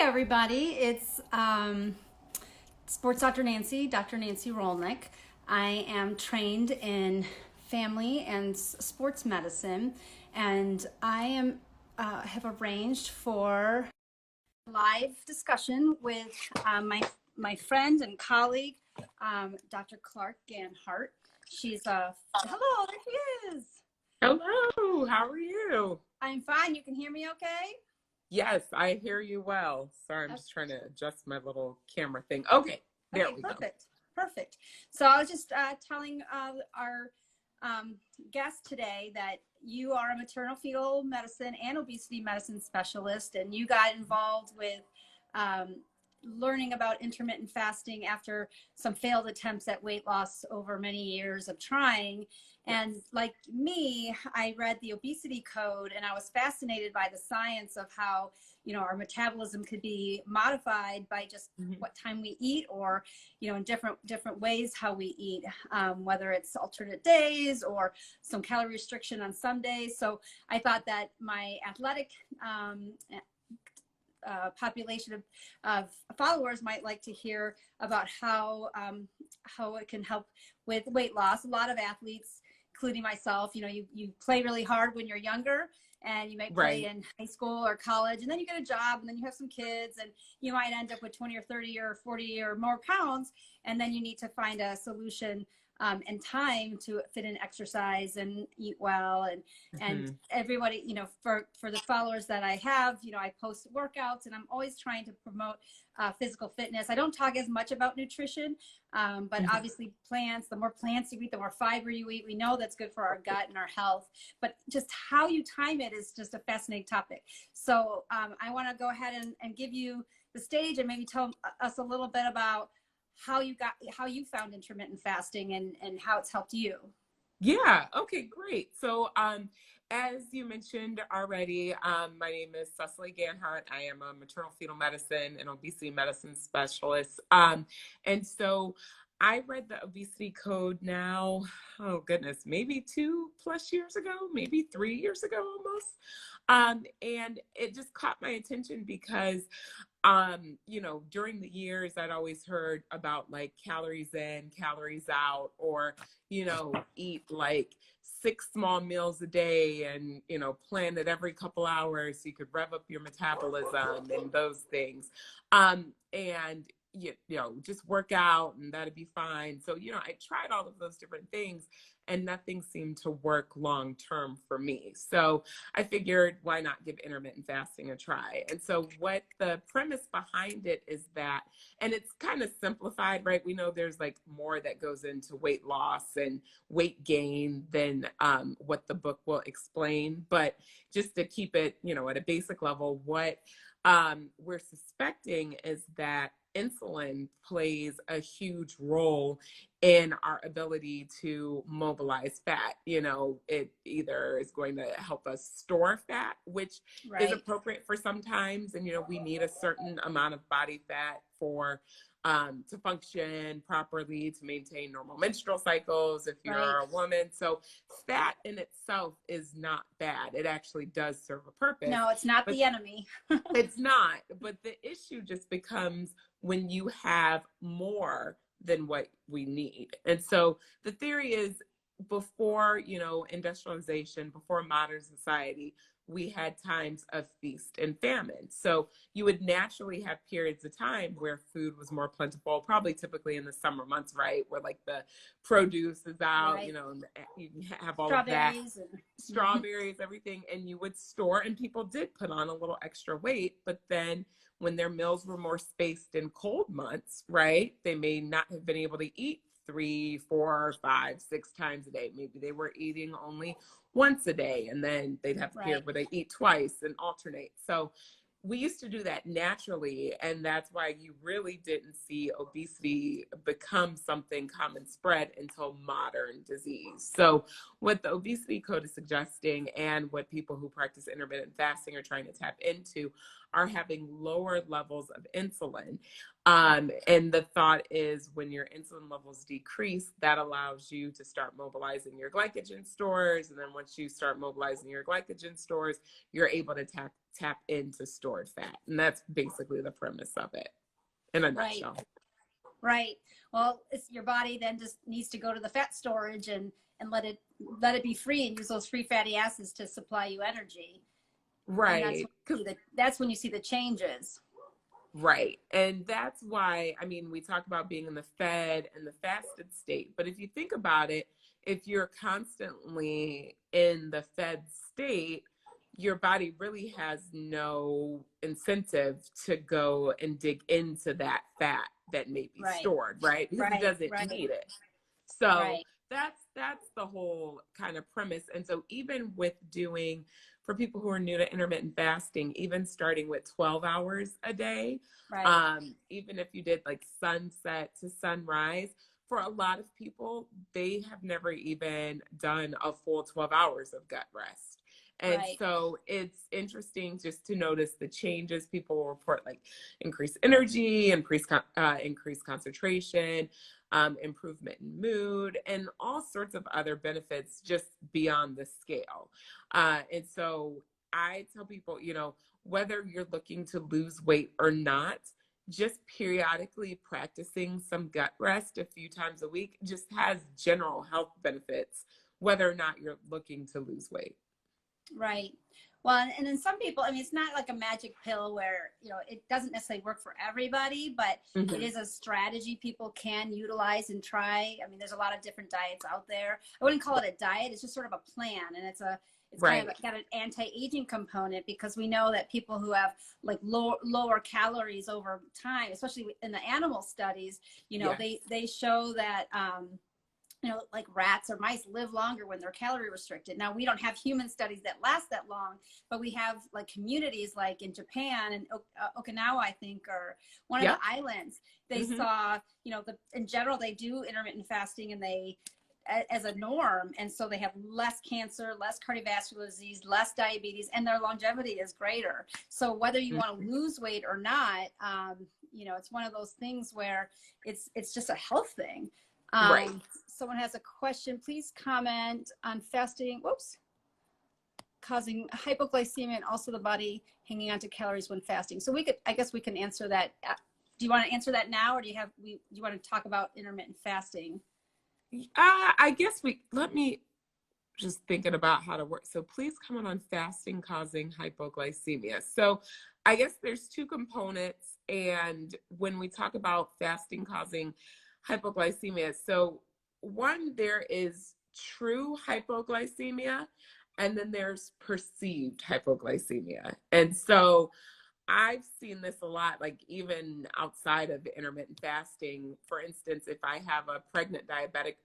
Everybody. It's Sports Dr. Nancy Rolnick. I am trained in family and sports medicine, and I am have arranged for live discussion with my friend and colleague, Dr. Clark Ganhart. She's hello, there she is. Hello, how are you? I'm fine. You can hear me okay? Yes, I hear you well. Sorry, I'm just trying to adjust my little camera thing. Okay, there we go. Perfect. So I was just telling our guest today that you are a maternal fetal medicine and obesity medicine specialist, and you got involved with learning about intermittent fasting after some failed attempts at weight loss over many years of trying. And like me, I read the obesity code and I was fascinated by the science of how, our metabolism could be modified by just what time we eat, or, in different ways how we eat, whether it's alternate days or some calorie restriction on some days. So I thought that my athletic population of followers might like to hear about how it can help with weight loss. A lot of athletes, including myself, you play really hard when you're younger, and you might play in high school or college, and then you get a job, and then you have some kids, and you might end up with 20 or 30 or 40 or more pounds, and then you need to find a solution and time to fit in exercise and eat well. And everybody, for the followers that I have, I post workouts, and I'm always trying to promote physical fitness. I don't talk as much about nutrition, but obviously plants, the more plants you eat, the more fiber you eat. We know that's good for our gut and our health, but just how you time it is just a fascinating topic. So I want to go ahead and give you the stage and maybe tell us a little bit about how you found intermittent fasting and how it's helped you. Yeah, okay, great. So as you mentioned already, my name is Cecily Ganhart. I am a maternal fetal medicine and obesity medicine specialist. And so I read the obesity code now, oh goodness, maybe 2+ years ago, maybe 3 years ago almost. And it just caught my attention because during the years I'd always heard about like calories in, calories out, or, eat like 6 small meals a day and, plan it every couple hours so you could rev up your metabolism and those things. And just work out and that'd be fine. So, I tried all of those different things and nothing seemed to work long term for me. So I figured, why not give intermittent fasting a try? And so what the premise behind it is that, and it's kind of simplified, right? We know there's like more that goes into weight loss and weight gain than what the book will explain. But just to keep it, at a basic level, what we're suspecting is that insulin plays a huge role in our ability to mobilize fat. It either is going to help us store fat, which is appropriate for sometimes. And, we need a certain amount of body fat for to function properly, to maintain normal menstrual cycles if you're a woman. So fat in itself is not bad. It actually does serve a purpose. No, it's not the enemy. It's not. But the issue just becomes when you have more than what we need. And so the theory is, before, industrialization, before modern society, we had times of feast and famine. So you would naturally have periods of time where food was more plentiful, probably typically in the summer months, right? Where like the produce is out, and you have all of that. Strawberries, everything. And you would store, and people did put on a little extra weight, but then when their meals were more spaced in cold months, right, they may not have been able to eat 3, 4, 5, 6 times a day. Maybe they were eating only once a day, and then they'd have a period where they eat twice and alternate. So we used to do that naturally, and that's why you really didn't see obesity become something common spread until modern disease. So what the obesity code is suggesting, and what people who practice intermittent fasting are trying to tap into, are having lower levels of insulin. And the thought is, when your insulin levels decrease, that allows you to start mobilizing your glycogen stores. And then once you start mobilizing your glycogen stores, you're able to tap into stored fat. And that's basically the premise of it in a Right. nutshell. Right. Well, it's your body then just needs to go to the fat storage and let it be free and use those free fatty acids to supply you energy. Right. And that's when you see the changes. Right. And that's why, I mean, we talk about being in the fed and the fasted state, but if you think about it, if you're constantly in the fed state, your body really has no incentive to go and dig into that fat that may be stored, right? Because it doesn't need it. So that's the whole kind of premise. And so even with doing, for people who are new to intermittent fasting, even starting with 12 hours a day, even if you did like sunset to sunrise, for a lot of people, they have never even done a full 12 hours of gut rest. And so it's interesting just to notice the changes. People will report like increased energy, increased concentration, improvement in mood, and all sorts of other benefits just beyond the scale. And so I tell people, you know, whether you're looking to lose weight or not, just periodically practicing some gut rest a few times a week just has general health benefits, whether or not you're looking to lose weight. Right. Well, and then some people, I mean, it's not like a magic pill where, you know, it doesn't necessarily work for everybody, but it is a strategy people can utilize and try. I mean, there's a lot of different diets out there. I wouldn't call it a diet. It's just sort of a plan. And it's kind of got an anti-aging component, because we know that people who have like lower calories over time, especially in the animal studies, you know, they show that, you know, like rats or mice live longer when they're calorie restricted. Now, we don't have human studies that last that long, but we have like communities like in Japan and Okinawa, I think, or one of the islands. They saw, you know, in general, they do intermittent fasting and they, as a norm. And so they have less cancer, less cardiovascular disease, less diabetes, and their longevity is greater. So whether you want to lose weight or not, you know, it's one of those things where it's just a health thing. Someone has a question. Please comment on fasting. Whoops. Causing hypoglycemia and also the body hanging on to calories when fasting. So I guess we can answer that. Do you want to answer that now, or do you want to talk about intermittent fasting? I guess let me just thinking about how to work. So please comment on fasting causing hypoglycemia. So I guess there's two components. And when we talk about fasting causing hypoglycemia, so one, there is true hypoglycemia, and then there's perceived hypoglycemia. And so I've seen this a lot, like even outside of intermittent fasting. For instance, if I have a pregnant diabetic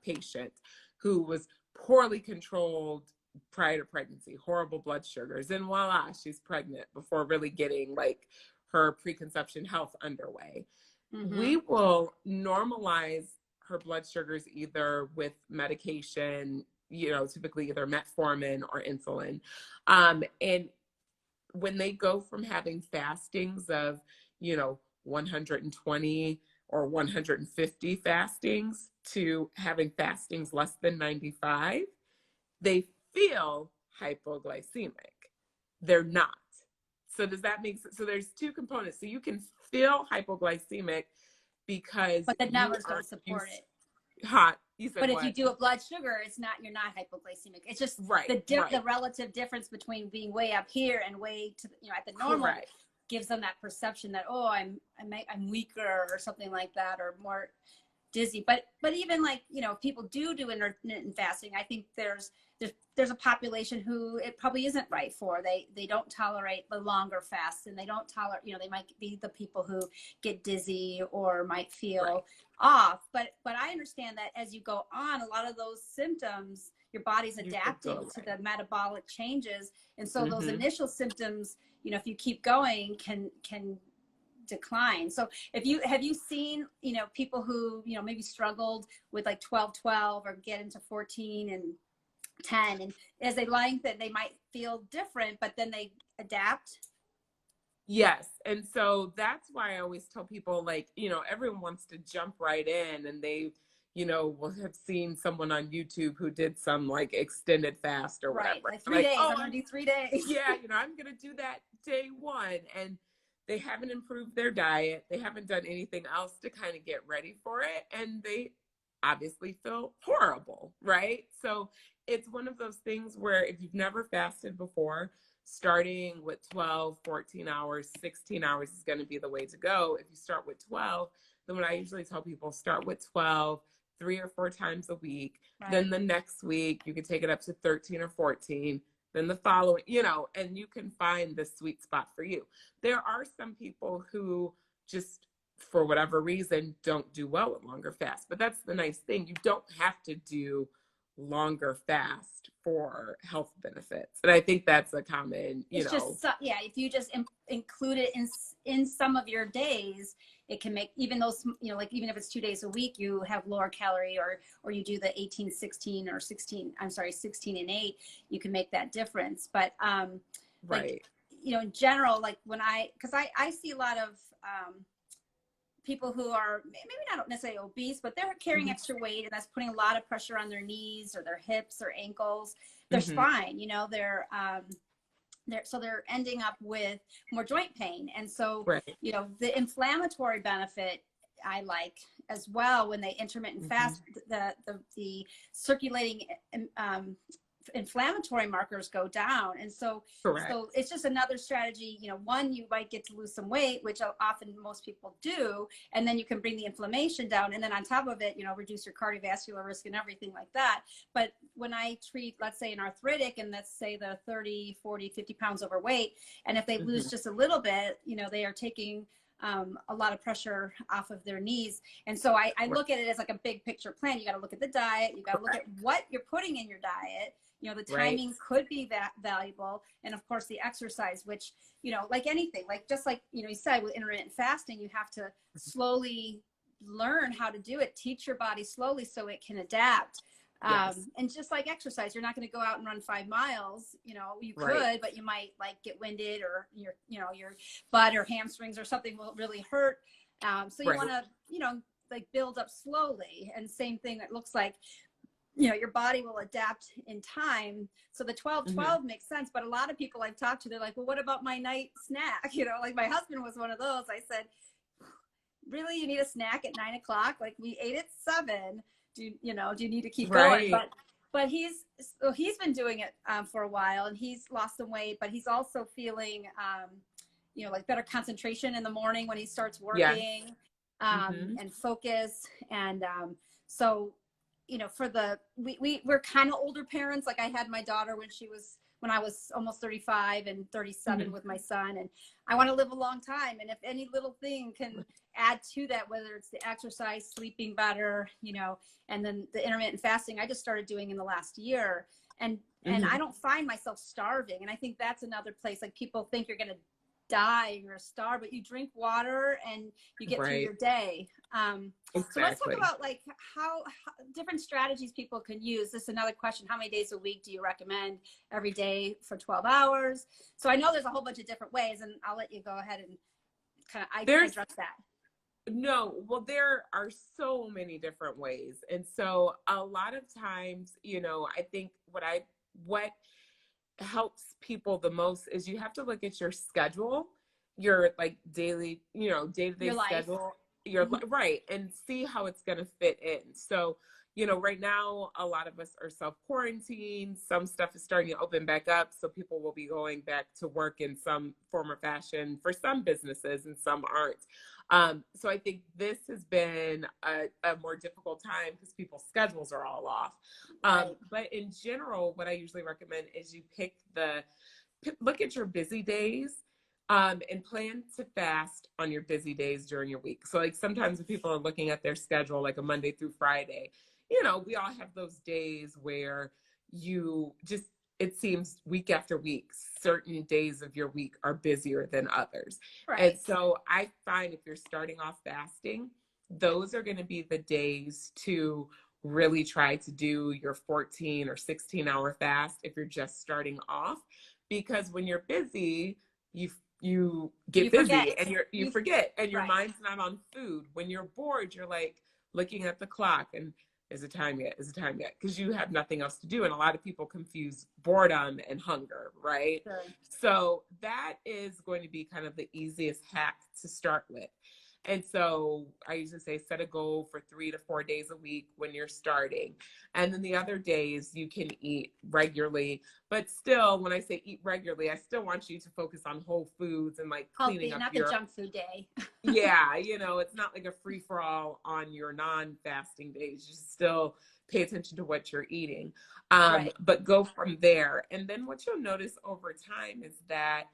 patient who was poorly controlled prior to pregnancy, horrible blood sugars, and voila, she's pregnant before really getting like her preconception health underway. We will normalize her blood sugars either with medication, you know, typically either metformin or insulin. And when they go from having fastings of, you know, 120 or 150 fastings to having fastings less than 95, they feel hypoglycemic. They're not. So does that make sense? So there's two components. So you can feel hypoglycemic because but the numbers don't support it. You said but what? If you do a blood sugar, you're not hypoglycemic. It's just the relative difference between being way up here and way to, you know, at the normal gives them that perception that, oh, I'm weaker or something like that, or more dizzy. But even like, you know, if people do intermittent fasting, I think there's a population who it probably isn't right for. They don't tolerate the longer fasts, and they don't tolerate, you know, they might be the people who get dizzy or might feel off. But I understand that as you go on, a lot of those symptoms, your body's adapting to the metabolic changes. And so those initial symptoms, you know, if you keep going, can decline. So have you seen, you know, people who, you know, maybe struggled with like 12-12 or get into 14 and 10, and as they lengthen, they might feel different, but then they adapt? Yes. And so that's why I always tell people, like, you know, everyone wants to jump right in, and they, will have seen someone on YouTube who did some like extended fast or Right. whatever. Like 3 days. Oh, I'm going to do 3 days. yeah, I'm going to do that day one. And they haven't improved their diet. They haven't done anything else to kind of get ready for it. And they obviously feel horrible, right? So it's one of those things where if you've never fasted before, starting with 12, 14 hours, 16 hours is going to be the way to go. If you start with 12, then what I usually tell people, start with 12, 3 or 4 times a week. Right. Then the next week, you can take it up to 13 or 14. Then the following, and you can find the sweet spot for you. There are some people who just, for whatever reason, don't do well with longer fasts. But that's the nice thing. You don't have to do longer fast for health benefits. And I think that's a common, it's just, if you just include it in some of your days, it can make even those, like even if it's 2 days a week, you have lower calorie, or you do the 18, 16 or 16, 16 and 8, you can make that difference. But, right. In general, like because I see a lot of, people who are maybe not necessarily obese, but they're carrying extra weight, and that's putting a lot of pressure on their knees or their hips or ankles, their spine, they're ending up with more joint pain. And so, right. The inflammatory benefit I like as well when they intermittent fast, the circulating inflammatory markers go down. And so, so it's just another strategy. One, you might get to lose some weight, which often most people do, and then you can bring the inflammation down. And then on top of it, reduce your cardiovascular risk and everything like that. But when I treat, let's say, an arthritic, and let's say they're 30, 40, 50 pounds overweight, and if they lose just a little bit, they are taking a lot of pressure off of their knees. And so I look at it as like a big picture plan. You got to look at the diet. You got to look at what you're putting in your diet. The timing could be that valuable. And of course the exercise, which, like anything, like just like, you said with intermittent fasting, you have to slowly learn how to do it, teach your body slowly so it can adapt. And just like exercise, you're not going to go out and run 5 miles, you could, but you might like get winded, or your butt or hamstrings or something will really hurt. So you want to, like build up slowly. And same thing, it looks like, your body will adapt in time. So the 12-12 makes sense. But a lot of people I've talked to, they're like, well, what about my night snack? Like my husband was one of those. I said, really, you need a snack at 9 o'clock? Like we ate at 7. Do you need to keep going? But he's been doing it for a while, and he's lost some weight, but he's also feeling, like better concentration in the morning when he starts working, and focus. And so, we're kind of older parents. Like I had my daughter when I was almost 35 and 37 with my son, and I want to live a long time. And if any little thing can add to that, whether it's the exercise, sleeping better, and then the intermittent fasting I just started doing in the last year, and I don't find myself starving. And I think that's another place, like people think you're going to die, you're starved, but you drink water and you get through your day. So let's talk about like how different strategies people can use. This is another question. How many days a week do you recommend? Every day for 12 hours? So I know there's a whole bunch of different ways, and I'll let you go ahead and kind of address that. No, well, there are so many different ways. And so a lot of times, I think what helps people the most is you have to look at your schedule, your like daily, day-to-day schedule, your right, and see how it's going to fit in. So, right now, a lot of us are self-quarantined. Some stuff is starting to open back up. So people will be going back to work in some form or fashion for some businesses, and some aren't. So I think this has been a more difficult time because people's schedules are all off. But in general, what I usually recommend is you look at your busy days, and plan to fast on your busy days during your week. So like sometimes when people are looking at their schedule, like a Monday through Friday, we all have those days where it seems week after week, certain days of your week are busier than others. Right. And so I find if you're starting off fasting, those are going to be the days to really try to do your 14 or 16-hour fast if you're just starting off. Because when you're busy, you get busy, forget. And you forget, and your mind's not on food. When you're bored, you're like looking at the clock, and Is it time yet? Is it time yet? Because you have nothing else to do. And a lot of people confuse boredom and hunger, right? Sure. So that is going to be kind of the easiest hack to start with. And so I usually say set a goal for 3 to 4 days a week when you're starting. And then the other days you can eat regularly. But still, when I say eat regularly, I still want you to focus on whole foods and like cleaning Healthy, up not your the junk food day. yeah, it's not like a free for all on your non-fasting days. You still pay attention to what you're eating, Right. but go from there. And then what you'll notice over time is that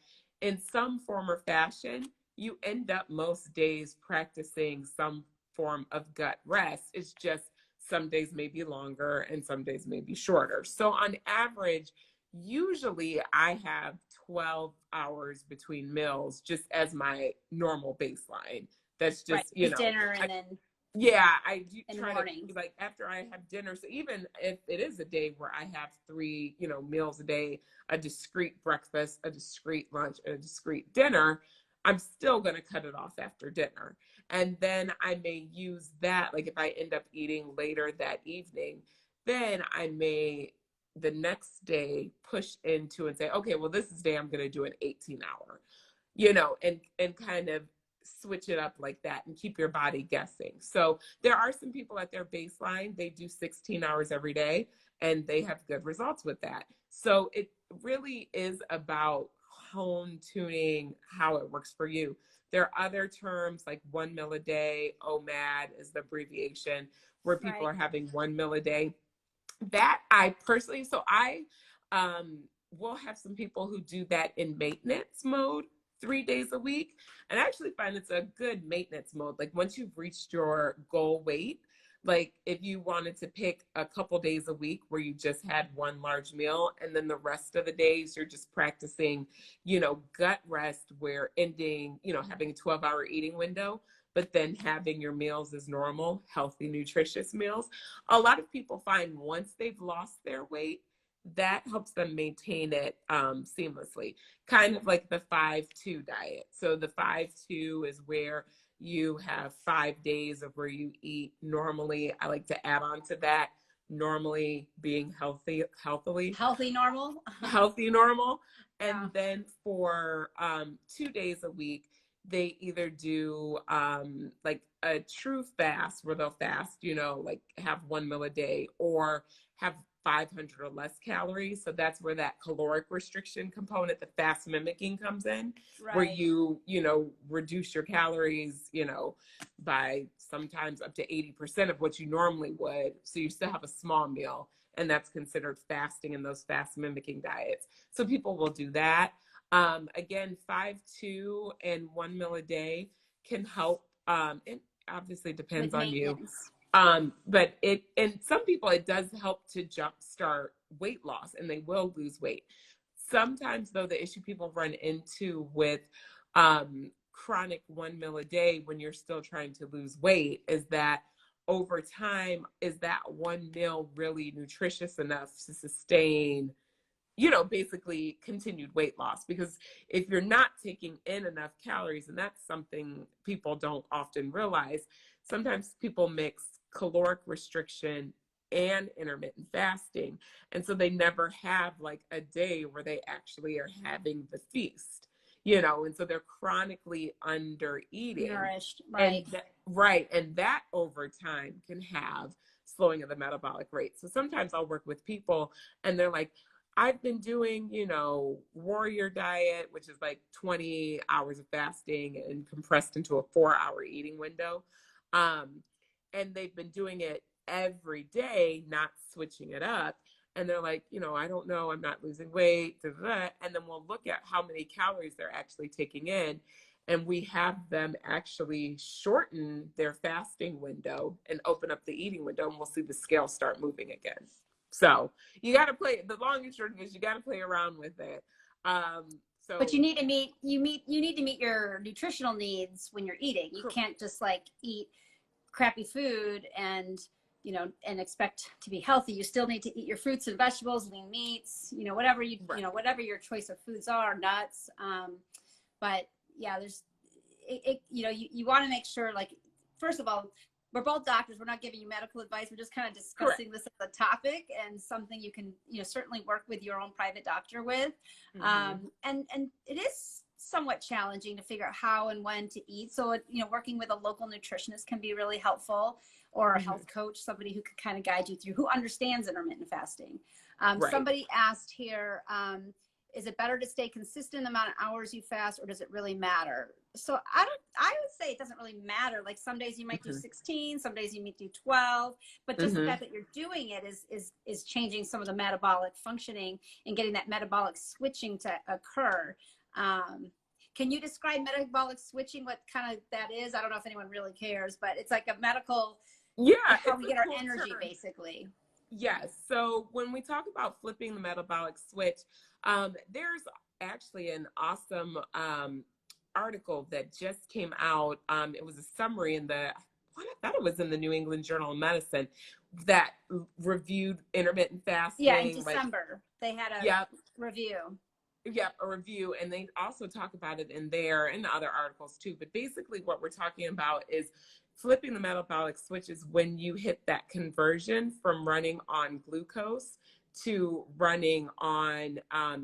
in some form or fashion, you end up most days practicing some form of gut rest. It's just some days may be longer and some days may be shorter. So on average, usually I have 12 hours between meals just as my normal baseline. That's Right. just, Dinner and then yeah, I do in the try morning. to like after I have dinner. So even if it is a day where I have 3, meals a day, a discrete breakfast, a discrete lunch, and a discrete dinner, I'm still going to cut it off after dinner. And then I may use that, like if I end up eating later that evening, then I may the next day push into and say, okay, well, this is day I'm going to do an 18-hour, and kind of switch it up like that and keep your body guessing. So there are some people at their baseline, they do 16 hours every day and they have good results with that. So it really is about hone tuning how it works for you. There are other terms like 1 meal a day, OMAD is the abbreviation, where people Right. are having 1 meal a day. That I personally, so I will have some people who do that in maintenance mode 3 days a week. And I actually find it's a good maintenance mode. Like once you've reached your goal weight, like if you wanted to pick a couple days a week where you just had one large meal and then the rest of the days you're just practicing, gut rest where ending, having a 12-hour eating window, but then having your meals as normal, healthy, nutritious meals. A lot of people find once they've lost their weight, that helps them maintain it seamlessly, kind of like the 5-2 diet. So the 5-2 is where you have 5 days of where you eat normally. I like to add on to that, normally being healthy, Healthy normal. healthy normal. Yeah. And then for 2 days a week, they either do like a true fast where they'll fast, like have 1 meal a day, or have 500 or less calories. So that's where that caloric restriction component, the fast mimicking, comes in, where Right. you reduce your calories, by sometimes up to 80% of what you normally would. So you still have a small meal, and that's considered fasting in those fast mimicking diets. So people will do that. Again, 5-2 and 1 meal a day can help. It obviously depends With on you. maintenance. But and some people, it does help to jumpstart weight loss and they will lose weight. Sometimes though, the issue people run into with chronic 1 meal a day when you're still trying to lose weight is that over time, is that one meal really nutritious enough to sustain, basically continued weight loss? Because if you're not taking in enough calories, and that's something people don't often realize, sometimes people mix caloric restriction and intermittent fasting. And so they never have like a day where they actually are having the feast, and so they're chronically under eating. Nourished. Right. And that over time can have slowing of the metabolic rate. So sometimes I'll work with people and they're like, I've been doing, warrior diet, which is like 20 hours of fasting and compressed into a 4-hour eating window. And they've been doing it every day, not switching it up. And they're like, I don't know, I'm not losing weight. Da, da, da. And then we'll look at how many calories they're actually taking in. And we have them actually shorten their fasting window and open up the eating window, and we'll see the scale start moving again. So you got to play. The long and short of it is you got to play around with it. But you need to meet your nutritional needs when you're eating. You can't just like eat crappy food and expect to be healthy. You still need to eat your fruits and vegetables, lean meats, whatever whatever your choice of foods are, nuts. But yeah, there's you want to make sure, like, first of all, we're both doctors. We're not giving you medical advice. We're just kind of Correct. discussing this as a topic and something you can, certainly work with your own private doctor with. And it is somewhat challenging to figure out how and when to eat. So, working with a local nutritionist can be really helpful, or a health coach, somebody who can kind of guide you through, who understands intermittent fasting. Right. Somebody asked here, is it better to stay consistent in the amount of hours you fast, or does it really matter? So I would say it doesn't really matter. Like some days you might do 16, some days you might do 12, but just the fact that you're doing it is changing some of the metabolic functioning and getting that metabolic switching to occur. Can you describe metabolic switching, what kind of that is? I don't know if anyone really cares, but it's like a medical, how we get our energy, basically. Yes. So when we talk about flipping the metabolic switch, there's actually an awesome article that just came out. It was a summary I thought it was in the New England Journal of Medicine, that reviewed intermittent fasting. Yeah, in December, they had a review. Yep, a review. And they also talk about it in there and other articles too. But basically what we're talking about is flipping the metabolic switch is when you hit that conversion from running on glucose to running on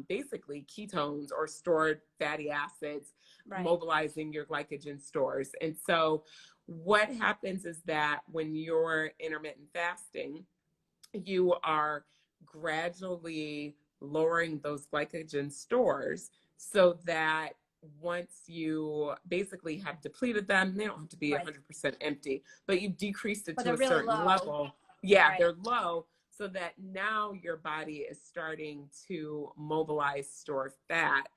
basically ketones or stored fatty acids, mobilizing your glycogen stores. And so what happens is that when you're intermittent fasting, you are gradually lowering those glycogen stores so that once you basically have depleted them, they don't have to be 100% empty, but you've decreased it to a certain level. Yeah, they're low, so that now your body is starting to mobilize stored fat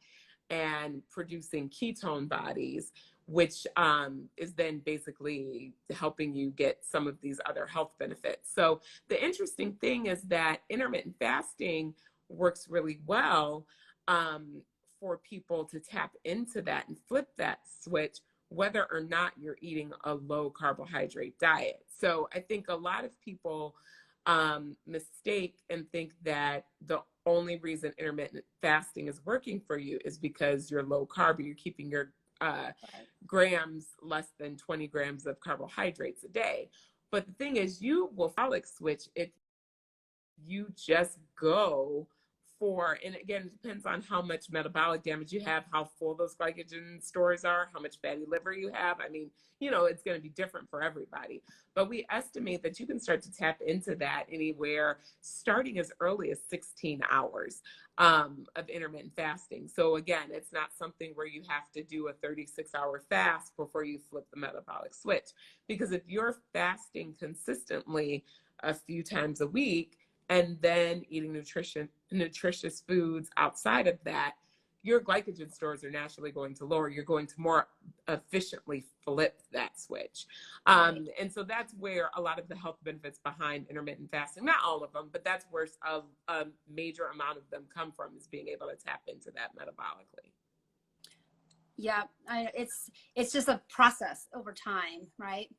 and producing ketone bodies, which is then basically helping you get some of these other health benefits. So the interesting thing is that intermittent fasting works really well for people to tap into that and flip that switch, whether or not you're eating a low carbohydrate diet. So I think a lot of people mistake and think that the only reason intermittent fasting is working for you is because you're low carb, you're keeping your grams less than 20 grams of carbohydrates a day. But the thing is, you will metabolic switch if you just go for, and again, it depends on how much metabolic damage you have, how full those glycogen stores are, how much fatty liver you have. I mean, it's going to be different for everybody. But we estimate that you can start to tap into that anywhere starting as early as 16 hours of intermittent fasting. So again, it's not something where you have to do a 36-hour fast before you flip the metabolic switch. Because if you're fasting consistently a few times a week, and then eating nutritious foods outside of that, your glycogen stores are naturally going to lower. You're going to more efficiently flip that switch. And so that's where a lot of the health benefits behind intermittent fasting, not all of them, but that's where a major amount of them come from, is being able to tap into that metabolically. Yeah, it's just a process over time, right?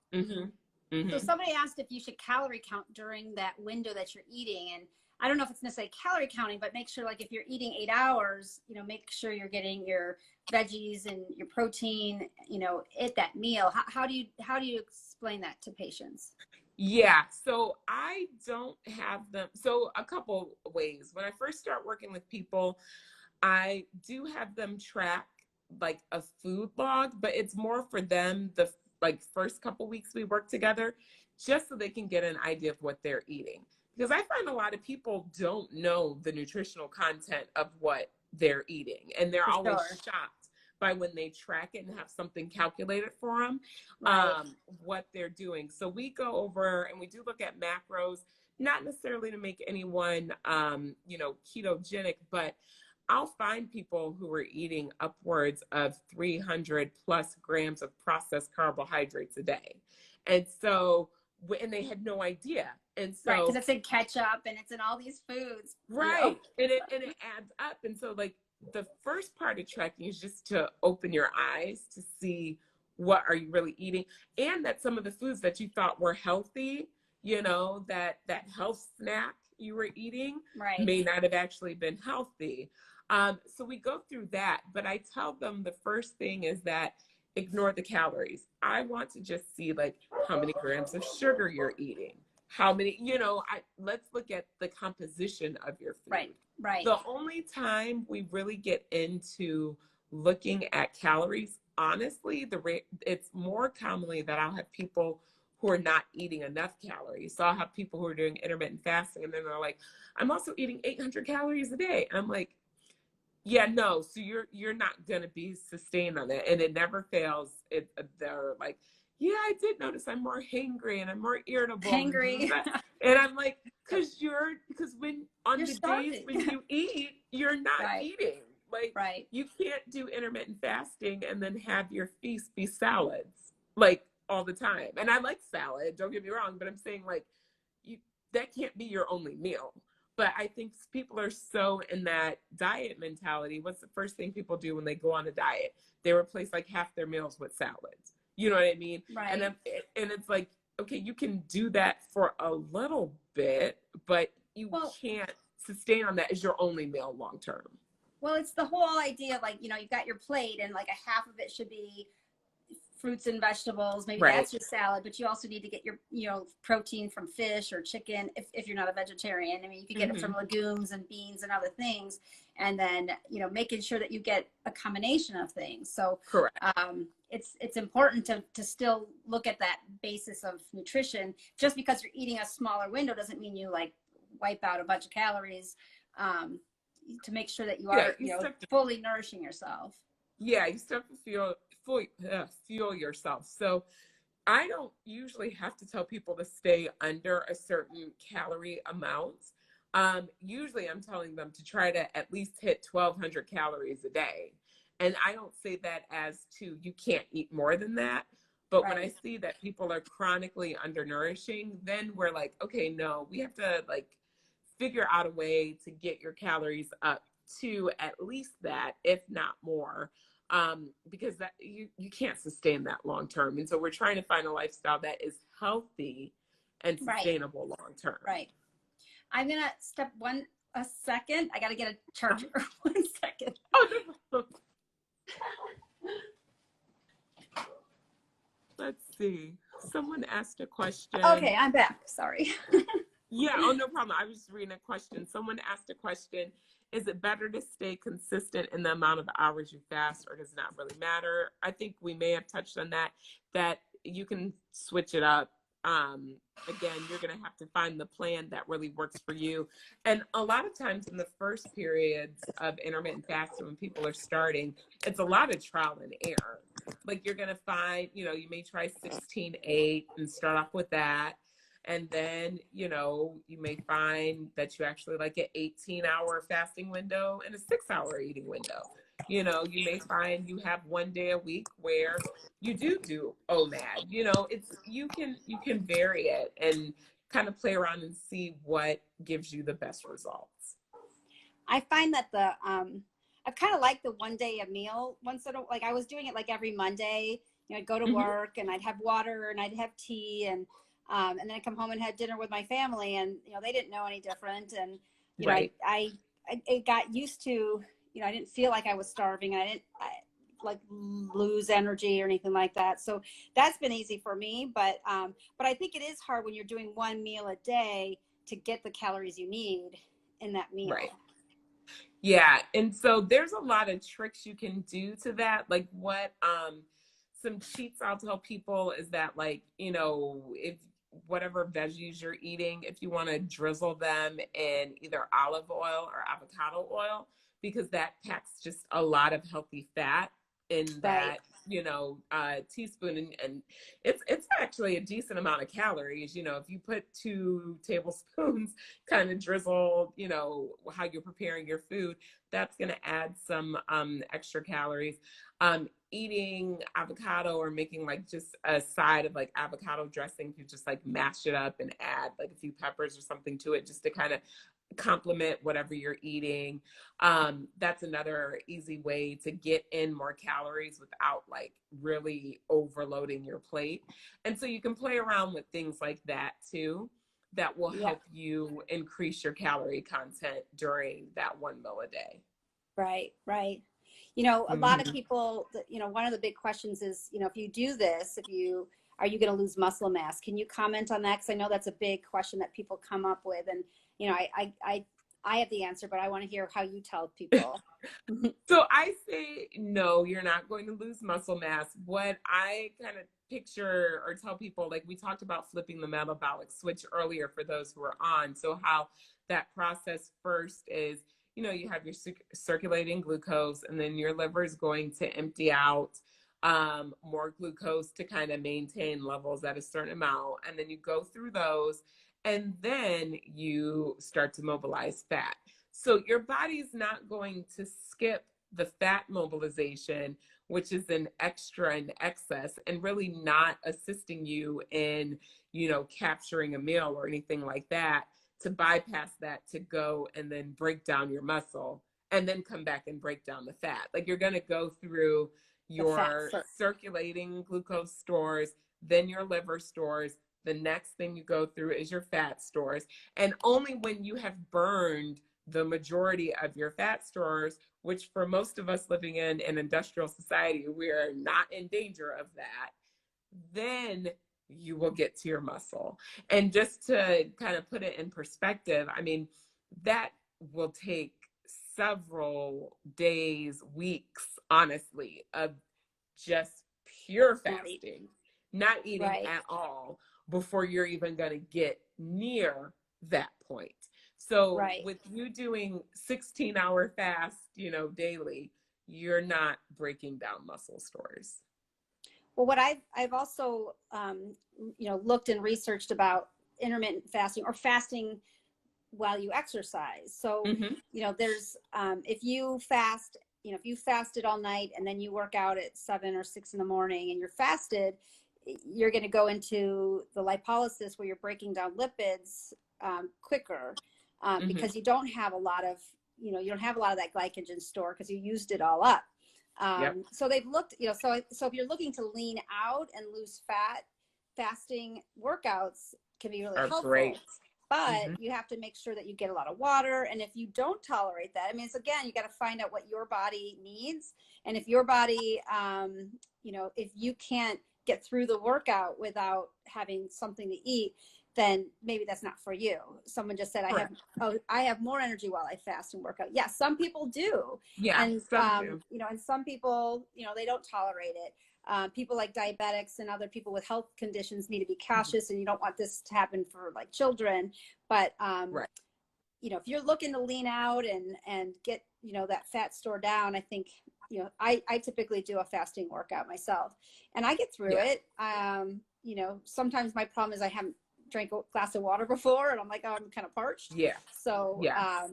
So somebody asked if you should calorie count during that window that you're eating. And I don't know if it's necessarily calorie counting, but make sure, like, if you're eating 8 hours, make sure you're getting your veggies and your protein, at that meal. How do you explain that to patients? Yeah, so I don't have them. So a couple ways. When I first start working with people, I do have them track like a food log, but it's more for them first couple weeks we work together, just so they can get an idea of what they're eating. Because I find a lot of people don't know the nutritional content of what they're eating, and they're always shocked by when they track it and have something calculated for them, what they're doing. So we go over and we do look at macros, not necessarily to make anyone, ketogenic, but I'll find people who are eating upwards of 300 plus grams of processed carbohydrates a day. And so, and they had no idea. And so, because it's in ketchup and it's in all these foods. Right. And it adds up. And so, like, the first part of tracking is just to open your eyes to see what are you really eating, and that some of the foods that you thought were healthy, that health snack you were eating may not have actually been healthy. So we go through that, but I tell them the first thing is that ignore the calories. I want to just see like how many grams of sugar you're eating. How many, let's look at the composition of your food. Right, right. The only time we really get into looking at calories, honestly, it's more commonly that I'll have people who are not eating enough calories. So I'll have people who are doing intermittent fasting, and then they're like, I'm also eating 800 calories a day. And I'm like, yeah, no. So you're not gonna be sustained on it, and it never fails. They're like, yeah, I did notice I'm more hangry and I'm more irritable. Hangry. And I'm like, because when on You're the starving. days when you eat, you're not Right. eating. Like, Right. you can't do intermittent fasting and then have your feast be salads like all the time. And I like salad, don't get me wrong, but I'm saying like that can't be your only meal. But I think people are so in that diet mentality. What's the first thing people do when they go on a diet? They replace like half their meals with salads. You know what I mean? Right. And it's like, okay, you can do that for a little bit, but you can't sustain on that as your only meal long term. Well, it's the whole idea of like, you've got your plate and like a half of it should be fruits and vegetables. Maybe that's your salad, but you also need to get your, protein from fish or chicken if you're not a vegetarian. I mean, you can get it from legumes and beans and other things. And then, making sure that you get a combination of things. So correct. It's important to still look at that basis of nutrition. Just because you're eating a smaller window doesn't mean you like wipe out a bunch of calories, to make sure that you are fully nourishing yourself. Yeah, you still have to fuel yourself. So I don't usually have to tell people to stay under a certain calorie amount. Usually I'm telling them to try to at least hit 1,200 calories a day. And I don't say that as to you can't eat more than that. But when I see that people are chronically undernourishing, then we're like, okay, no, we have to like figure out a way to get your calories up to at least that, if not more, because that you can't sustain that long term. And so we're trying to find a lifestyle that is healthy and sustainable long term. Right. I'm gonna step a second. I gotta get a charger. 1 second. Oh, no. Let's see. Someone asked a question. Okay, I'm back. Sorry. Yeah, oh, no problem. I was just reading a question. Someone asked a question. Is it better to stay consistent in the amount of hours you fast, or does it not really matter? I think we may have touched on that you can switch it up. Again, you're going to have to find the plan that really works for you. And a lot of times in the first periods of intermittent fasting, when people are starting, it's a lot of trial and error. Like you're going to find, you may try 16-8 and start off with that. And then, you may find that you actually like an 18-hour fasting window and a 6-hour eating window. You may find you have one day a week where you do OMAD. You can vary it and kind of play around and see what gives you the best results. I find that I kind of like the one day a meal once in a, like I was doing it like every Monday. I'd go to work and I'd have water and I'd have tea and then I come home and had dinner with my family, and they didn't know any different. And I got used to, I didn't feel like I was starving. I didn't like lose energy or anything like that. So that's been easy for me. But I think it is hard when you're doing one meal a day to get the calories you need in that meal. Right. Yeah, and so there's a lot of tricks you can do to that. Like what some cheats I'll tell people is that like if whatever veggies you're eating, if you want to drizzle them in either olive oil or avocado oil, because that packs just a lot of healthy fat in that teaspoon, and it's actually a decent amount of calories. If you put 2 tablespoons kind of drizzle, how you're preparing your food, that's going to add some extra calories. Eating avocado or making like just a side of like avocado dressing, you just like mash it up and add like a few peppers or something to it just to kind of complement whatever you're eating. That's another easy way to get in more calories without like really overloading your plate. And so you can play around with things like that too, that will help you increase your calorie content during that one meal a day. Right. You know, a lot of Mhm. people, you know, one of the big questions is, you know, if you do this, are you going to lose muscle mass? Can you comment on that? Because I know that's a big question that people come up with. And, you know, I have the answer, but I want to hear how you tell people. So I say, no, you're not going to lose muscle mass. What I kind of picture or tell people, like we talked about flipping the metabolic switch earlier for those who are on. So how that process first is, you know, you have your circulating glucose, and then your liver is going to empty out more glucose to kind of maintain levels at a certain amount. And then you go through those, and then you start to mobilize fat. So your body's not going to skip the fat mobilization, which is an extra and excess, and really not assisting you in, you know, capturing a meal or anything like that, to bypass that, to go and then break down your muscle and then come back and break down the fat. Like, you're going to go through The fat your first. circulating glucose stores, then your liver stores. The next thing you go through is your fat stores. And only when you have burned the majority of your fat stores, which for most of us living in an industrial society, we are not in danger of that, then you will get to your muscle. And just to kind of put it in perspective, I mean, that will take several days, weeks, honestly, of just pure fasting, not eating Right. at all, before you're even going to get near that point. So Right. with you doing 16-hour fast, you know, daily, you're not breaking down muscle stores. Well, what I've also, you know, looked and researched about intermittent fasting or fasting while you exercise. So, Mm-hmm. you know, there's, if you fast, you know, if you fasted all night and then you work out at 7 or 6 in the morning and you're fasted, you're going to go into the lipolysis where you're breaking down lipids quicker, Mm-hmm. because you don't have a lot of, you know, you don't have a lot of that glycogen store because you used it all up. Yep. So they've looked, you know, so if you're looking to lean out and lose fat, fasting workouts can be really Are helpful. great. But Mm-hmm. you have to make sure that you get a lot of water. And if you don't tolerate that, I mean, it's again, you got to find out what your body needs. And if your body, you know, if you can't get through the workout without having something to eat, then maybe that's not for you. Someone just said, Correct. I have more energy while I fast and work out. Yeah, some people do. Yeah, And, some do. you know, and some people, you know, they don't tolerate it. People like diabetics and other people with health conditions need to be Mhm. cautious, and you don't want this to happen for like children. But, Right. you know, if you're looking to lean out and get, you know, that fat store down, I think, you know, I typically do a fasting workout myself and I get through Yeah. it. You know, sometimes my problem is I haven't drank a glass of water before and I'm like, oh, I'm kind of parched. Yeah. So, Yeah.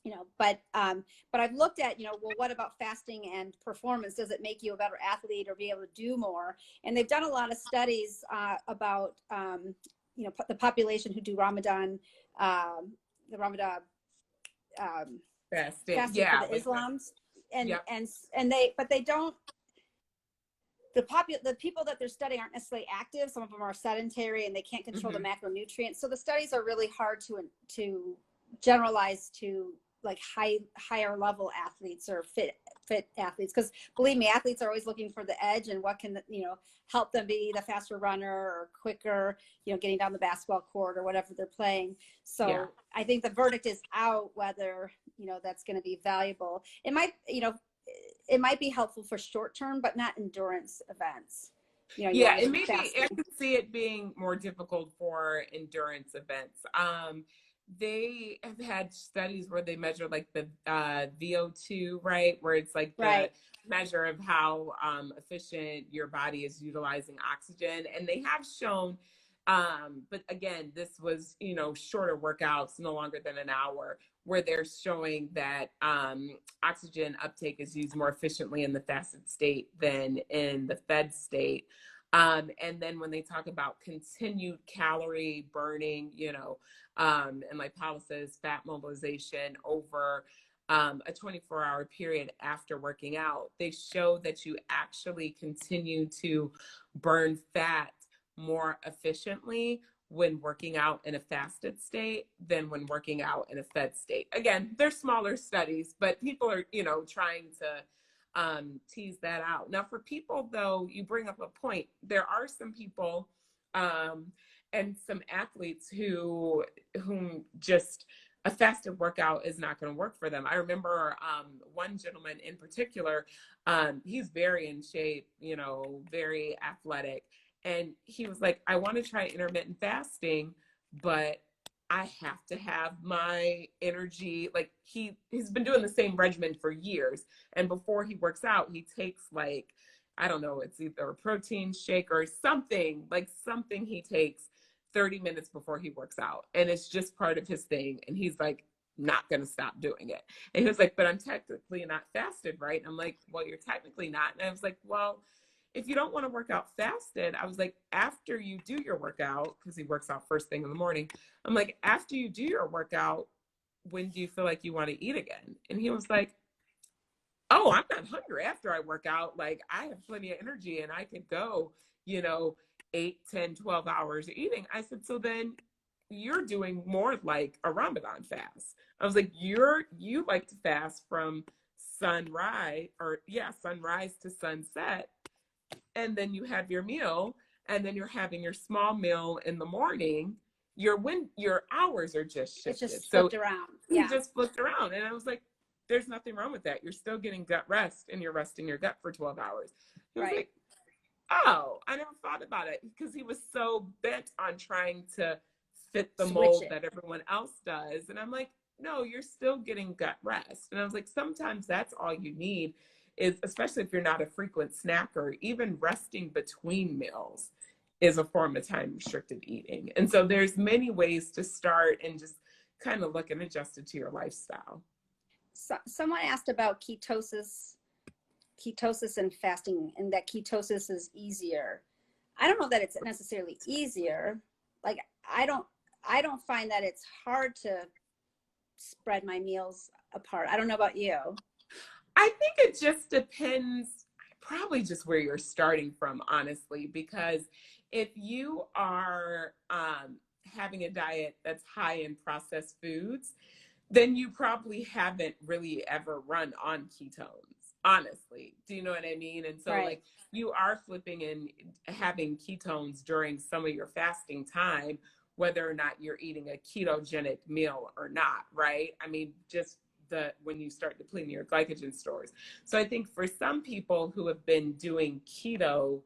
you know, but I've looked at, you know, well, what about fasting and performance? Does it make you a better athlete or be able to do more? And they've done a lot of studies about, you know, the population who do Ramadan, the Ramadan Fasting. fasting for Yeah. the Like the, Islams, and yep. but they don't. The people that they're studying aren't necessarily active. Some of them are sedentary and they can't control the Mm-hmm. macronutrients. So the studies are really hard to generalize to like higher level athletes or fit athletes, because believe me, athletes are always looking for the edge and what can, you know, help them be the faster runner or quicker, you know, getting down the basketball court or whatever they're playing. Yeah. So I think the verdict is out whether, you know, that's going to be valuable. It might, you know, it might be helpful for short term, but not endurance events. You know, you Yeah. want to And be maybe I fasting. could see it being more difficult for endurance events. They have had studies where they measure like the VO2, right? Where it's like the Right. measure of how efficient your body is utilizing oxygen. And they have shown, but again, this was, you know, shorter workouts, no longer than an hour, where they're showing that oxygen uptake is used more efficiently in the fasted state than in the fed state. And then when they talk about continued calorie burning, you know, and lipolysis, fat mobilization over a 24-hour period after working out, they show that you actually continue to burn fat more efficiently when working out in a fasted state than when working out in a fed state. Again, they're smaller studies, but people are, you know, trying to tease that out. Now, for people, though, you bring up a point. There are some people and some athletes whom just a fasted workout is not going to work for them. I remember one gentleman in particular, he's very in shape, you know, very athletic. And he was like, I want to try intermittent fasting, but I have to have my energy. Like he's been doing the same regimen for years. And before he works out, he takes like, I don't know, it's either a protein shake or something he takes 30 minutes before he works out. And it's just part of his thing. And he's like, not going to stop doing it. And he was like, but I'm technically not fasted, right? And I'm like, well, you're technically not. And I was like, well, if you don't want to work out fasted, I was like, after you do your workout, because he works out first thing in the morning, I'm like, after you do your workout, when do you feel like you want to eat again? And he was like, oh, I'm not hungry after I work out. Like I have plenty of energy and I could go, you know, 8, 10, 12 hours eating. I said, so then you're doing more like a Ramadan fast. I was like, you like to fast from sunrise to sunset. And then you have your meal, and then you're having your small meal in the morning. Your hours are just shifted. It's just flipped around. Yeah. Just flipped around. And I was like, there's nothing wrong with that. You're still getting gut rest and you're resting your gut for 12 hours. He was like, oh, I never thought about it, because he was so bent on trying to fit the mold that everyone else does. And I'm like, no, you're still getting gut rest. And I was like, sometimes that's all you need is, especially if you're not a frequent snacker, even resting between meals is a form of time restricted eating. And so there's many ways to start and just kind of look and adjust it to your lifestyle. So, someone asked about ketosis and fasting, and that ketosis is easier. I don't know that it's necessarily easier. Like I don't find that it's hard to spread my meals apart. I don't know about you. I think it just depends, probably just where you're starting from, honestly, because if you are having a diet that's high in processed foods, then you probably haven't really ever run on ketones, honestly. Do you know what I mean? And so like you are flipping and having ketones during some of your fasting time, whether or not you're eating a ketogenic meal or not, right? I mean, just when you start depleting your glycogen stores. So I think for some people who have been doing keto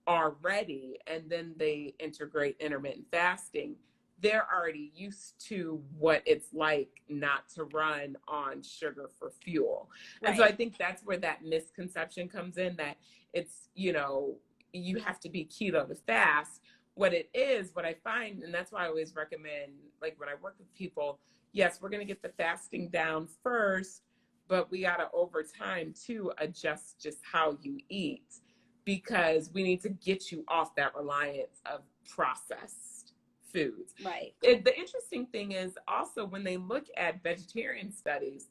already, and then they integrate intermittent fasting, they're already used to what it's like not to run on sugar for fuel. And so I think that's where that misconception comes in, that it's, you know, you have to be keto to fast. What it is, what I find, and that's why I always recommend, like when I work with people, yes, we're going to get the fasting down first, but we got to, over time, too, adjust just how you eat, because we need to get you off that reliance of processed foods. Right. The interesting thing is also when they look at vegetarian studies,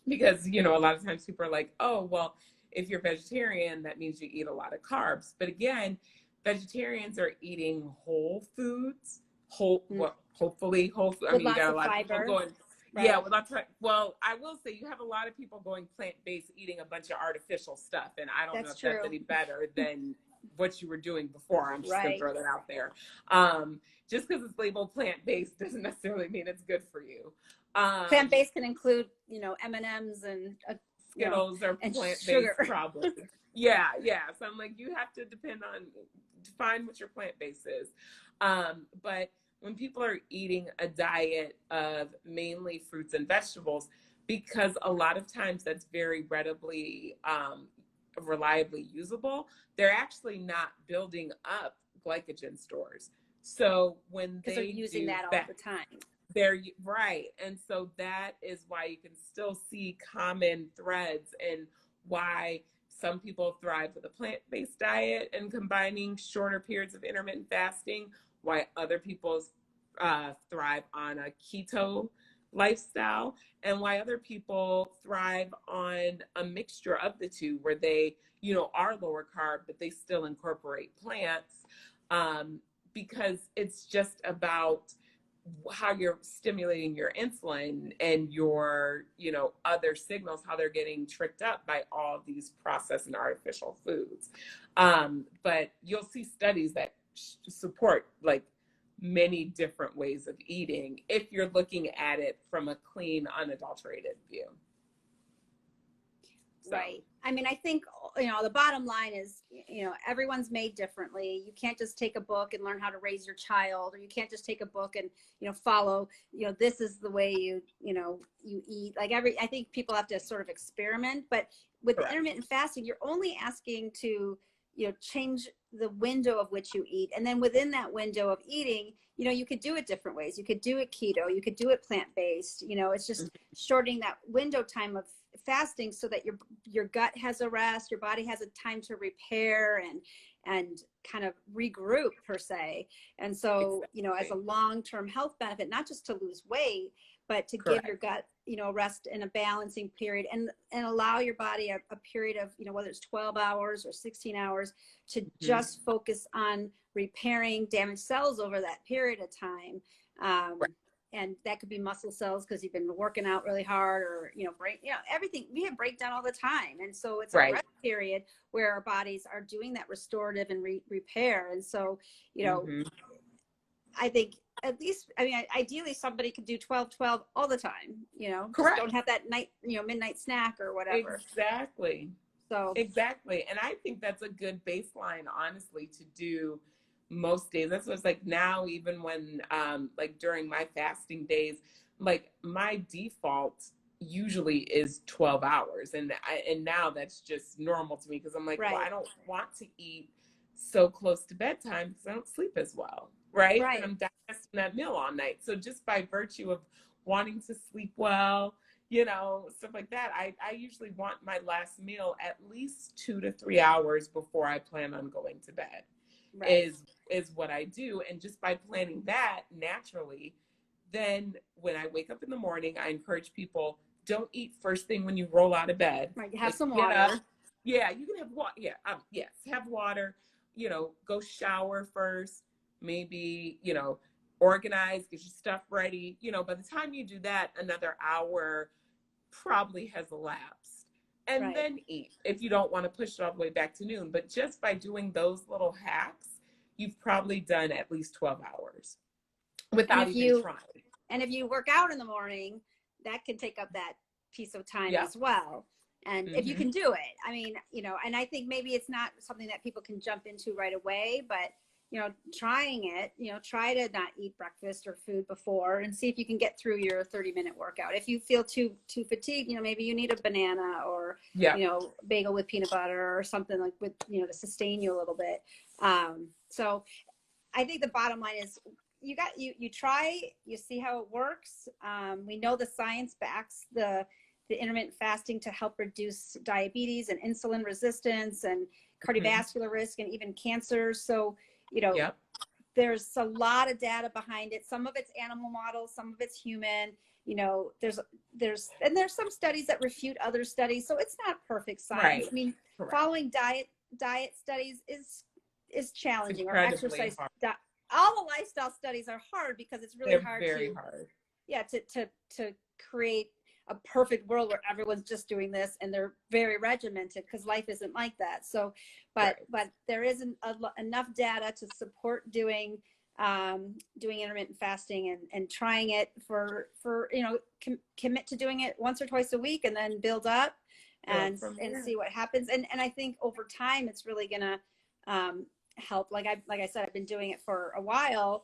because, you know, a lot of times people are like, oh, well, if you're vegetarian, that means you eat a lot of carbs. But again, vegetarians are eating whole foods, hopefully whole food. I mean, you got a lot of people going, well, I will say you have a lot of people going plant-based, eating a bunch of artificial stuff. And I don't know if that's any better than what you were doing before. I'm just going to throw that out there. Just because it's labeled plant-based doesn't necessarily mean it's good for you. Plant-based can include, you know, M&Ms and Skittles or plant-based sugar. probably. So I'm like, you have to define what your plant-based is. But when people are eating a diet of mainly fruits and vegetables, because a lot of times that's very readily, reliably usable, they're actually not building up glycogen stores. So when they're using that all the time, they're right. And so that is why you can still see common threads and why some people thrive with a plant-based diet and combining shorter periods of intermittent fasting, why other people thrive on a keto lifestyle, and why other people thrive on a mixture of the two, where they, you know, are lower carb, but they still incorporate plants, because it's just about how you're stimulating your insulin and your, other signals, how they're getting tricked up by all these processed and artificial foods. But you'll see studies that support like many different ways of eating if you're looking at it from a clean, unadulterated view. So. Right. I mean, I think, the bottom line is, everyone's made differently. You can't just take a book and learn how to raise your child, or you can't just take a book and, follow, this is the way you eat. Like I think people have to sort of experiment, but with the intermittent fasting, you're only asking to, change the window of which you eat. And then within that window of eating, you could do it different ways. You could do it keto, you could do it plant-based, it's just shortening that window time of fasting so that your gut has a rest, your body has a time to repair and kind of regroup per se. And so, as a long-term health benefit, not just to lose weight, but to give your gut, rest in a balancing period and allow your body a period of, whether it's 12 hours or 16 hours to just focus on repairing damaged cells over that period of time. And that could be muscle cells because you've been working out really hard, or, everything. We have breakdown all the time. And so it's a rest period where our bodies are doing that restorative and repair. And so, I think ideally somebody could do 12-12 all the time, Correct. Don't have that night, midnight snack or whatever. Exactly. So exactly. And I think that's a good baseline, honestly, to do most days. That's what it's like now, even when, like during my fasting days, like my default usually is 12 hours. And now that's just normal to me because I'm like, well, I don't want to eat so close to bedtime because I don't sleep as well. Right. And I'm digesting that meal all night. So just by virtue of wanting to sleep well, stuff like that, I usually want my last meal at least 2 to 3 hours before I plan on going to bed. Is what I do. And just by planning that naturally, then when I wake up in the morning, I encourage people, don't eat first thing when you roll out of bed. Right. Have some water. Yeah, you can have water. Yeah. Yes. Have water, go shower first, maybe, organize, get your stuff ready. By the time you do that, another hour probably has elapsed. And then eat if you don't want to push it all the way back to noon. But just by doing those little hacks, you've probably done at least 12 hours without even trying. And if you work out in the morning, that can take up that piece of time as well. And if you can do it, I mean, and I think maybe it's not something that people can jump into right away, but trying it, try to not eat breakfast or food before and see if you can get through your 30-minute workout. If you feel too fatigued, maybe you need a banana or, bagel with peanut butter or something like with, to sustain you a little bit. So I think the bottom line is you try, you see how it works. We know the science backs the intermittent fasting to help reduce diabetes and insulin resistance and cardiovascular risk and even cancer. So, there's a lot of data behind it. Some of it's animal models, some of it's human. There's some studies that refute other studies. So it's not perfect science. I mean, following diet studies is challenging. Or exercise. All the lifestyle studies are hard because it's really hard to create a perfect world where everyone's just doing this and they're very regimented, because life isn't like that. So, but there isn't enough data to support doing intermittent fasting and trying it for commit to doing it once or twice a week and then build up and see what happens. And I think over time it's really gonna help. Like I said, I've been doing it for a while.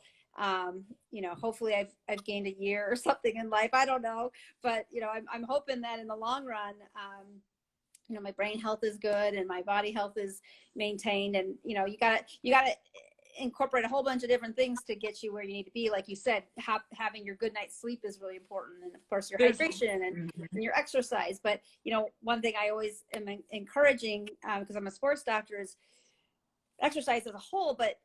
Hopefully I've gained a year or something in life. I don't know, but I'm hoping that in the long run, my brain health is good and my body health is maintained. And, you gotta incorporate a whole bunch of different things to get you where you need to be. Like you said, having your good night's sleep is really important. And of course your hydration and your exercise. But, one thing I always am encouraging, because I'm a sports doctor, is exercise as a whole, but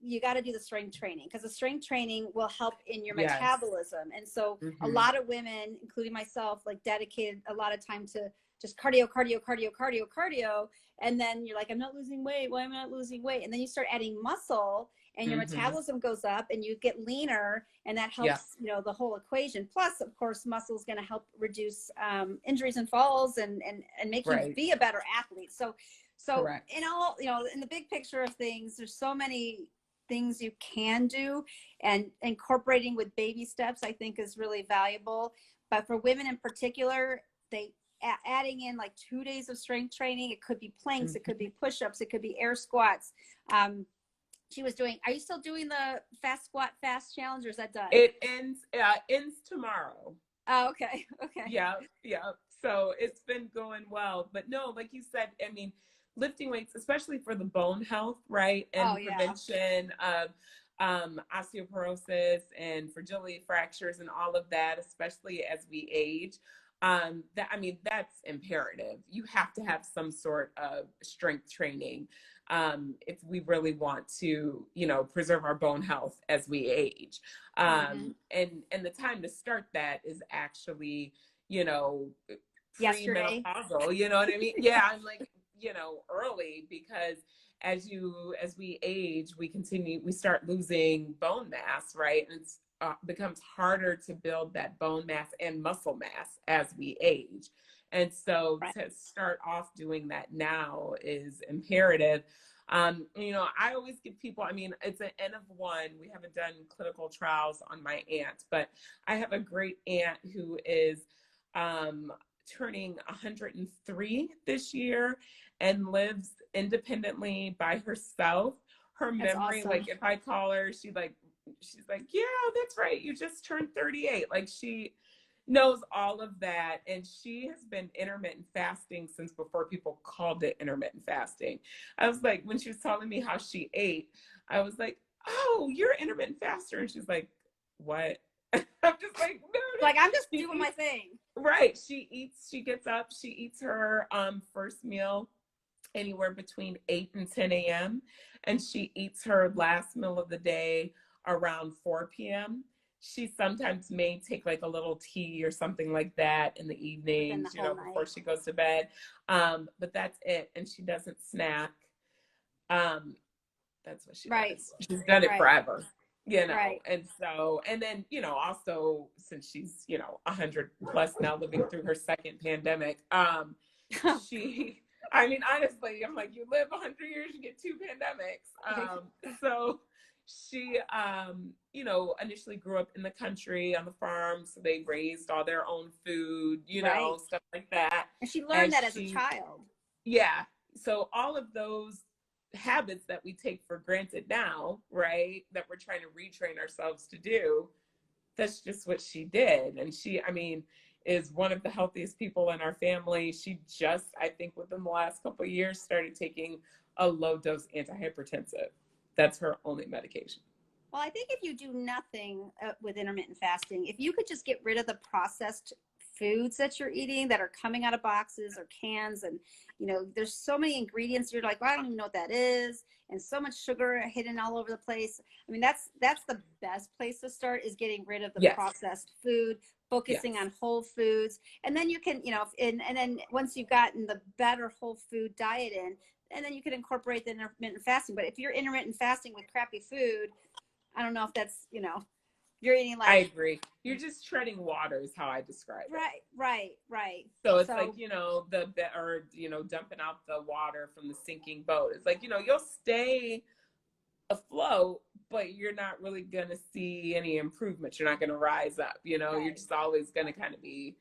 you got to do the strength training, because the strength training will help in your metabolism. And so a lot of women, including myself, like dedicated a lot of time to just cardio, cardio, cardio, cardio, cardio. And then you're like, I'm not losing weight. Why am I not losing weight? And then you start adding muscle and your metabolism goes up and you get leaner, and that helps, you know, the whole equation. Plus, of course, muscle is going to help reduce injuries and falls and make you be a better athlete. So in all, you know, in the big picture of things, there's so many things you can do, and incorporating with baby steps, I think, is really valuable. But for women in particular, adding in like 2 days of strength training. It could be planks, it could be push-ups, it could be air squats. She was doing, are you still doing the fast squat fast challenge, or is that done? It ends tomorrow. Oh, okay. Yeah. So it's been going well, but no, like you said, I mean, lifting weights, especially for the bone health, right? And prevention of osteoporosis and fragility fractures and all of that, especially as we age. That's imperative. You have to have some sort of strength training if we really want to, you know, preserve our bone health as we age. And the time to start that is actually, you know, pre-menopausal, you know what I mean? Yeah, I'm like, you know, early, because as we age, we start losing bone mass, right? And it's becomes harder to build that bone mass and muscle mass as we age. And so to start off doing that now is imperative. You know, I always give people, I mean, it's an N of 1. We haven't done clinical trials on my aunt, but I have a great aunt who is turning 103 this year and lives independently by herself. Her memory, like if I call her, she's like, yeah, that's right, you just turned 38. Like, she knows all of that. And she has been intermittent fasting since before people called it intermittent fasting. I was like, when she was telling me how she ate, I was like, oh, you're an intermittent faster. And she's like, what? I'm just like, no. Like, I'm just doing my thing. Right. She gets up, she eats her first meal anywhere between 8 and 10 a.m. And she eats her last meal of the day around 4 p.m. She sometimes may take like a little tea or something like that in the evenings, you know, before she goes to bed. But that's it. And she doesn't snack. That's what she does. She's done it forever, you know. And so, and then, you know, also since she's, you know, 100 plus now, living through her second pandemic, she, I mean, honestly, I'm like, you live 100 years, you get 2 pandemics. So she, you know, initially grew up in the country on the farm. So they raised all their own food, you know, stuff like that. And she learned that as a child. Yeah. So all of those habits that we take for granted now, right, that we're trying to retrain ourselves to do, that's just what she did. And she, I mean, is one of the healthiest people in our family. She just, I think within the last couple of years, started taking a low dose antihypertensive. That's her only medication. Well, I think if you do nothing with intermittent fasting, if you could just get rid of the processed foods that you're eating that are coming out of boxes or cans, and, you know, there's so many ingredients, you're like, well, I don't even know what that is, and so much sugar hidden all over the place. I mean, that's the best place to start, is getting rid of the processed food, focusing on whole foods. And then you can, you know, and then once you've gotten the better whole food diet in, and then you can incorporate the intermittent fasting. But if you're intermittent fasting with crappy food, I don't know if that's, you know, you're eating like. I agree. You're just treading water is how I describe it. Right. So it's like, you know, you know, dumping out the water from the sinking boat. It's like, you know, you'll stay afloat, but you're not really going to see any improvements. You're not going to rise up, you know, you're just always going to kind of be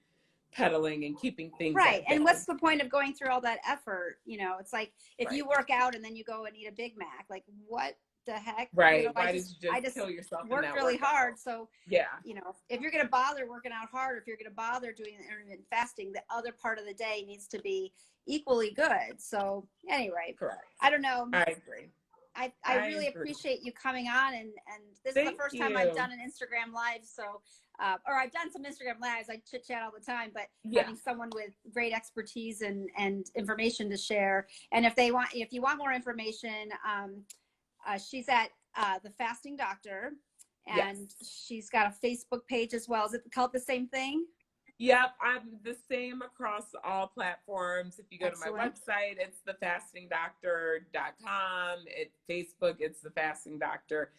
pedaling and keeping things and what's the point of going through all that effort? You know, it's like if you work out and then you go and eat a Big Mac, like what the heck? Right. You know, Why did you just kill yourself? Worked really hard. So yeah, you know, if you're going to bother working out hard, if you're going to bother doing the intermittent fasting, the other part of the day needs to be equally good. So anyway, correct. I don't know. I agree. I really appreciate you coming on, and this is the first time I've done an Instagram live. So, or I've done some Instagram lives. I chit chat all the time, but having someone with great expertise and information to share. And if you want more information, she's at the Fasting Doctor, and she's got a Facebook page as well. Is it called the same thing? Yep, I'm the same across all platforms. If you go to my Excellent. website, it's thefastingdoctor.com. At Facebook, it's the Fasting Doctor.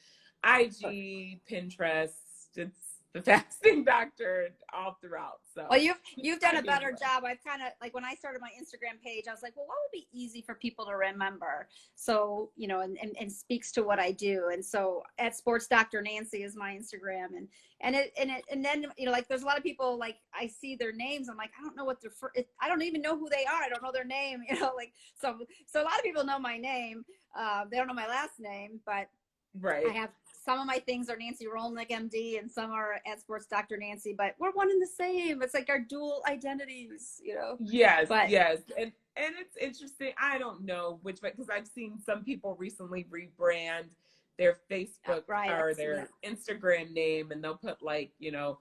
IG, Pinterest, it's the Fasting Doctor all throughout. So Well, you've done a find me better anywhere. job. I've kind of like when I started my Instagram page, I was like, well, what would be easy for people to remember? So, you know, and speaks to what I do. And so at Sports Doctor Nancy is my Instagram, and then, you know, like there's a lot of people, like I see their names, I'm like, I don't know what I don't even know who they are. I don't know their name, you know, like so a lot of people know my name. They don't know my last name, but I Right. have some of my things are Nancy Rolnick, MD, and some are at Sports Doctor Nancy, but we're one and the same. It's like our dual identities, you know. Yes, But yes. And it's interesting. I don't know which way, because I've seen some people recently rebrand their Facebook right, or I've seen their that. Instagram name, and they'll put like, you know,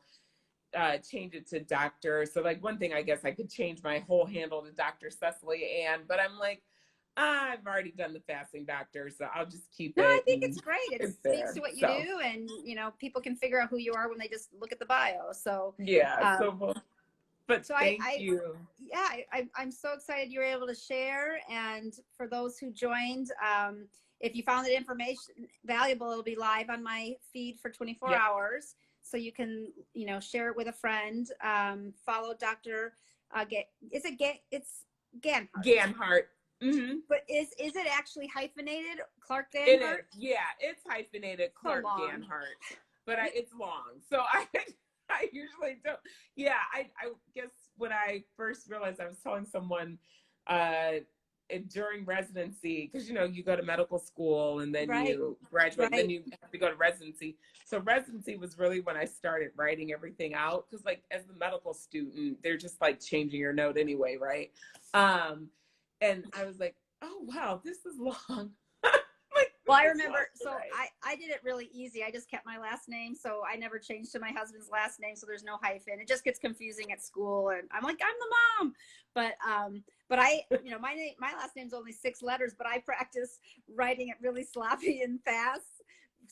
change it to doctor. So like one thing, I guess I could change my whole handle to Dr. Cecily Ann, but I'm like, I've already done the fasting doctor, so I'll just keep No, I it think it's and great. It it's speaks there. to what you So do, and you know, people can figure out who you are when they just look at the bio. So, yeah, um, so but so thank you. yeah, I'm so excited you were able to share. And for those who joined, if you found the information valuable, it'll be live on my feed for 24 Yeah, hours. So you can, you know, share it with a friend. Follow Dr. It's Ganhart. Ganhart. Hmm. But is it actually hyphenated? Clark It Ganhart? is. Yeah, it's hyphenated So Clark long. Ganhart, but it's long. So I usually don't. Yeah, I guess when I first realized, I was telling someone uh, during residency, because you know you go to medical school and then Right, you graduate and then right. you have to go to residency. So residency was really when I started writing everything out, because like as the medical student, they're just like changing your note anyway, right? Um, and I was like, oh wow, this is long. Like, Well, I this is long remember, to so write. I did it really easy. I just kept my last name, so I never changed to my husband's last name, so there's no hyphen. It just gets confusing at school, and I'm like, I'm the mom. But I, you know, my last name's only 6 letters, but I practice writing it really sloppy and fast.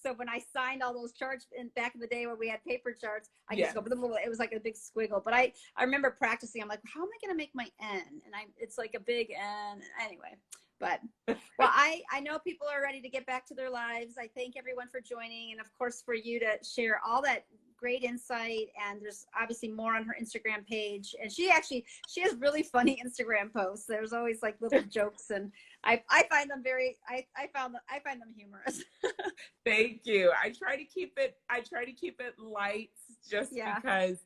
So when I signed all those charts back in the day when we had paper charts, I Yeah. just go, it was like a big squiggle. But I remember practicing. I'm like, how am I going to make my N? And it's like a big N. Anyway, but well, I know people are ready to get back to their lives. I thank everyone for joining, and of course for you to share all that great insight. And there's obviously more on her Instagram page, and she has really funny Instagram posts. There's always like little jokes, and I find them I find them humorous. Thank you. I try to keep it light, just Yeah. because,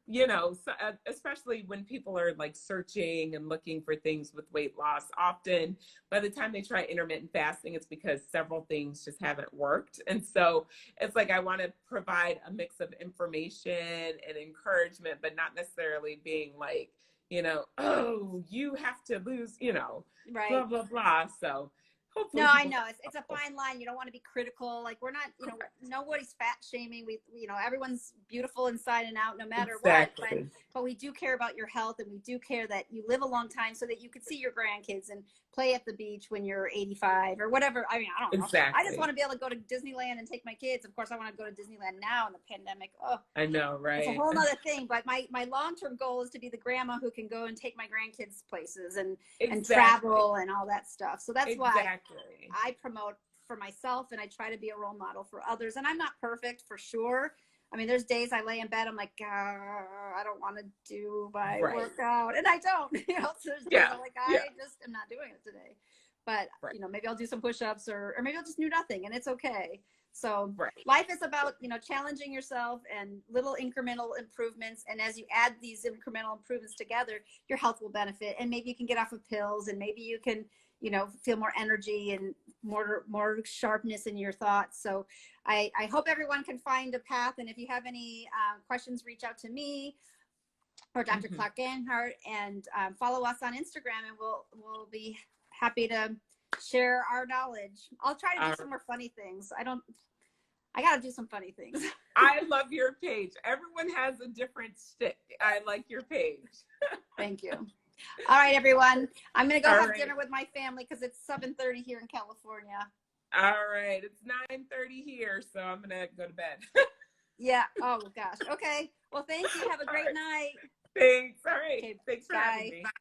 you know, so, especially when people are like searching and looking for things with weight loss, often by the time they try intermittent fasting, it's because several things just haven't worked. And so it's like I want to provide a mix of information and encouragement, but not necessarily being like, you know, oh, you have to lose, you know, Right. blah, blah, blah. So hopefully No, I people. know it's a fine line. You don't want to be critical. Like we're not, you know, nobody's fat shaming. You know, everyone's beautiful inside and out, no matter what. Exactly. But we do care about your health, and we do care that you live a long time so that you could see your grandkids and play at the beach when you're 85 or whatever. I mean, I don't know. I just Exactly. want to be able to go to Disneyland and take my kids. Of course, I want to go to Disneyland now in the pandemic. Oh, I know, it's a right? whole other thing. But my long-term goal is to be the grandma who can go and take my grandkids places and Exactly. travel and all that stuff. So that's why Exactly. I promote for myself, and I try to be a role model for others. And I'm not perfect, for sure. I mean, there's days I lay in bed, I'm like, I don't want to do my Right. workout, and I don't. You know, so there's days Yeah. I'm like, Yeah. I just am not doing it today. But Right. you know, maybe I'll do some push-ups, or maybe I'll just do nothing, and it's okay. So Right. life is about, you know, challenging yourself and little incremental improvements. And as you add these incremental improvements together, your health will benefit. And maybe you can get off of pills, and maybe you can, you know, feel more energy and more sharpness in your thoughts. So I hope everyone can find a path. And if you have any questions, reach out to me or Dr. Mm-hmm. Clark Ganhart, and follow us on Instagram, and we'll be happy to share our knowledge. I'll try to do some more funny things. I got to do some funny things. I love your page. Everyone has a different stick. I like your page. Thank you. All right, everyone. I'm going to go All have right. dinner with my family because it's 7:30 here in California. All right. It's 9:30 here, so I'm going to go to bed. Yeah. Oh, gosh. Okay. Well, thank you. Have a great night. having Bye. me.